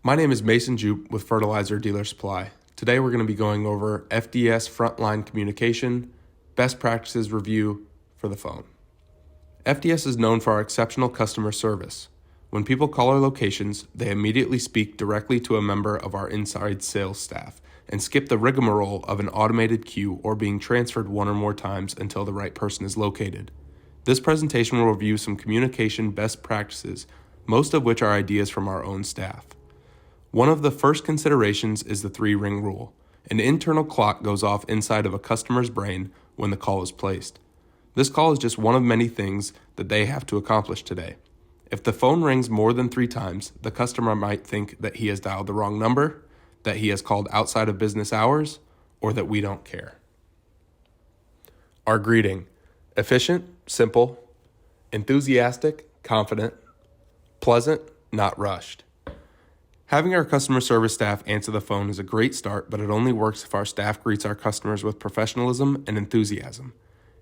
My name is Mason Jupe with Fertilizer Dealer Supply. Today we're going to be going over FDS Frontline Communication Best Practices Review for the phone. FDS is known for our exceptional customer service. When people call our locations, they immediately speak directly to a member of our inside sales staff and skip the rigmarole of an automated queue or being transferred one or more times until the right person is located. This presentation will review some communication best practices, most of which are ideas from our own staff. One of the first considerations is the 3-ring rule. An internal clock goes off inside of a customer's brain when the call is placed. This call is just one of many things that they have to accomplish today. If the phone rings more than 3 times, the customer might think that he has dialed the wrong number, that he has called outside of business hours, or that we don't care. Our greeting: efficient, simple, enthusiastic, confident, pleasant, not rushed. Having our customer service staff answer the phone is a great start, but it only works if our staff greets our customers with professionalism and enthusiasm.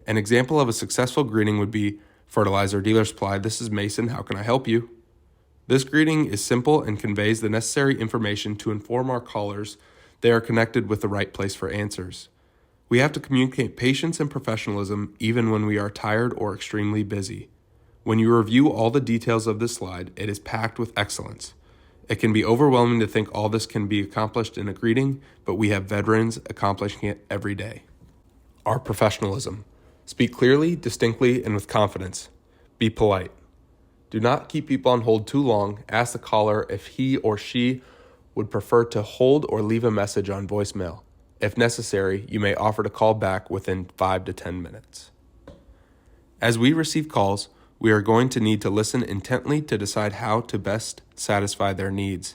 An example of a successful greeting would be, "Fertilizer Dealer Supply, this is Mason, how can I help you?" This greeting is simple and conveys the necessary information to inform our callers they are connected with the right place for answers. We have to communicate patience and professionalism even when we are tired or extremely busy. When you review all the details of this slide, it is packed with excellence. It can be overwhelming to think all this can be accomplished in a greeting, but we have veterans accomplishing it every day. Our professionalism: speak clearly, distinctly, and with confidence. Be polite. Do not keep people on hold too long. Ask the caller if he or she would prefer to hold or leave a message on voicemail. If necessary, you may offer to call back within 5 to 10 minutes. As we receive calls, we are going to need to listen intently to decide how to best satisfy their needs.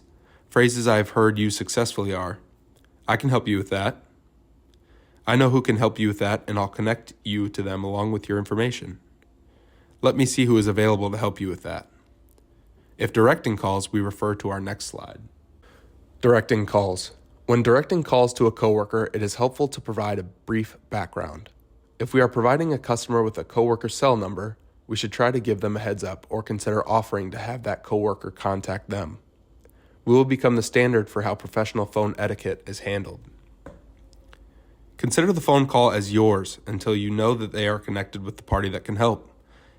Phrases I have heard used successfully are, "I can help you with that," "I know who can help you with that, and I'll connect you to them along with your information," "Let me see who is available to help you with that." If directing calls, we refer to our next slide. Directing calls. When directing calls to a coworker, it is helpful to provide a brief background. If we are providing a customer with a coworker's cell number, we should try to give them a heads up or consider offering to have that coworker contact them. We will become the standard for how professional phone etiquette is handled. Consider the phone call as yours until you know that they are connected with the party that can help.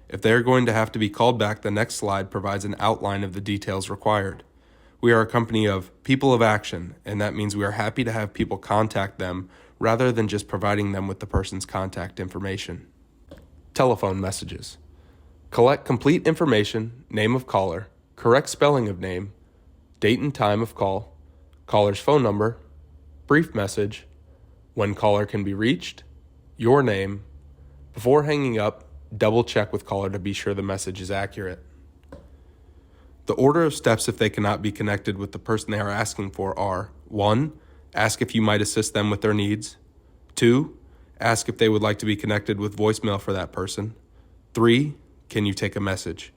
If they are going to have to be called back, the next slide provides an outline of the details required. We are a company of people of action, and that means we are happy to have people contact them rather than just providing them with the person's contact information. Telephone messages. Collect complete information: name of caller, correct spelling of name, date and time of call, caller's phone number, brief message, when caller can be reached, your name. Before hanging up, double check with caller to be sure the message is accurate. The order of steps if they cannot be connected with the person they are asking for are: 1. Ask if you might assist them with their needs. 2. Ask if they would like to be connected with voicemail for that person. 3. Can you take a message?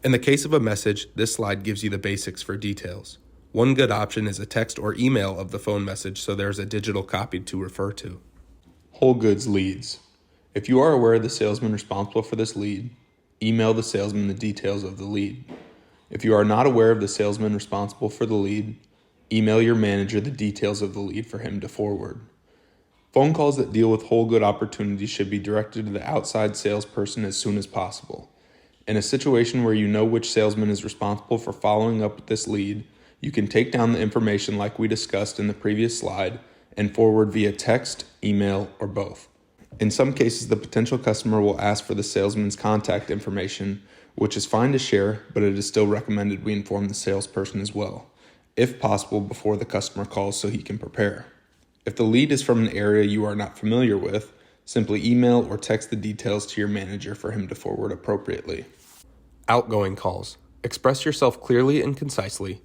In the case of a message, this slide gives you the basics for details. One good option is a text or email of the phone message, so there's a digital copy to refer to. Whole goods leads. If you are aware of the salesman responsible for this lead, email the salesman the details of the lead. If you are not aware of the salesman responsible for the lead, email your manager the details of the lead for him to forward. Phone calls that deal with whole good opportunities should be directed to the outside salesperson as soon as possible. In a situation where you know which salesman is responsible for following up with this lead, you can take down the information like we discussed in the previous slide and forward via text, email, or both. In some cases, the potential customer will ask for the salesman's contact information, which is fine to share, but it is still recommended we inform the salesperson as well, if possible before the customer calls so he can prepare. If the lead is from an area you are not familiar with, simply email or text the details to your manager for him to forward appropriately. Outgoing calls. Express yourself clearly and concisely.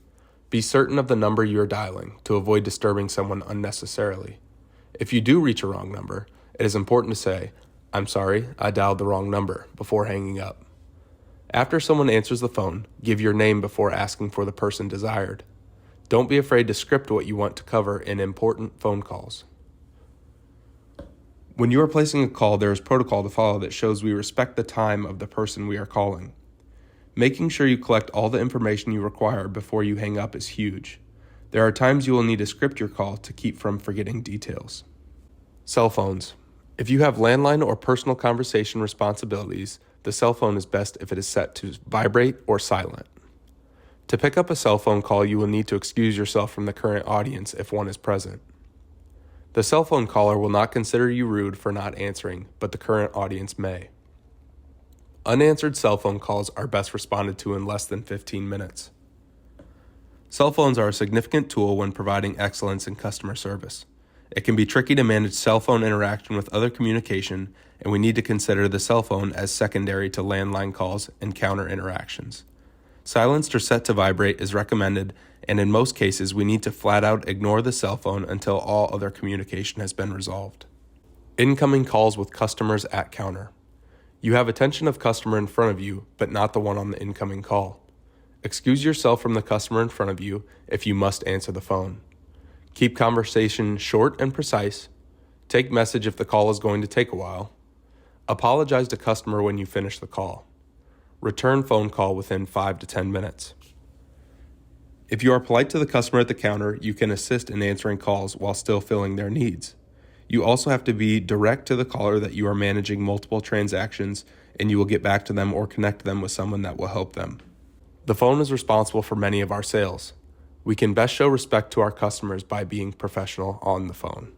Be certain of the number you are dialing to avoid disturbing someone unnecessarily. If you do reach a wrong number, it is important to say, "I'm sorry, I dialed the wrong number," before hanging up. After someone answers the phone, give your name before asking for the person desired. Don't be afraid to script what you want to cover in important phone calls. When you are placing a call, there is protocol to follow that shows we respect the time of the person we are calling. Making sure you collect all the information you require before you hang up is huge. There are times you will need to script your call to keep from forgetting details. Cell phones. If you have landline or personal conversation responsibilities, the cell phone is best if it is set to vibrate or silent. To pick up a cell phone call, you will need to excuse yourself from the current audience if one is present. The cell phone caller will not consider you rude for not answering, but the current audience may. Unanswered cell phone calls are best responded to in less than 15 minutes. Cell phones are a significant tool when providing excellence in customer service. It can be tricky to manage cell phone interaction with other communication, and we need to consider the cell phone as secondary to landline calls and counter interactions. Silenced or set to vibrate is recommended, and in most cases we need to flat out ignore the cell phone until all other communication has been resolved. Incoming calls with customers at counter. You have attention of customer in front of you, but not the one on the incoming call. Excuse yourself from the customer in front of you if you must answer the phone. Keep conversation short and precise. Take message if the call is going to take a while. Apologize to customer when you finish the call. Return phone call within 5 to 10 minutes. If you are polite to the customer at the counter, you can assist in answering calls while still filling their needs. You also have to be direct to the caller that you are managing multiple transactions, and you will get back to them or connect them with someone that will help them. The phone is responsible for many of our sales. We can best show respect to our customers by being professional on the phone.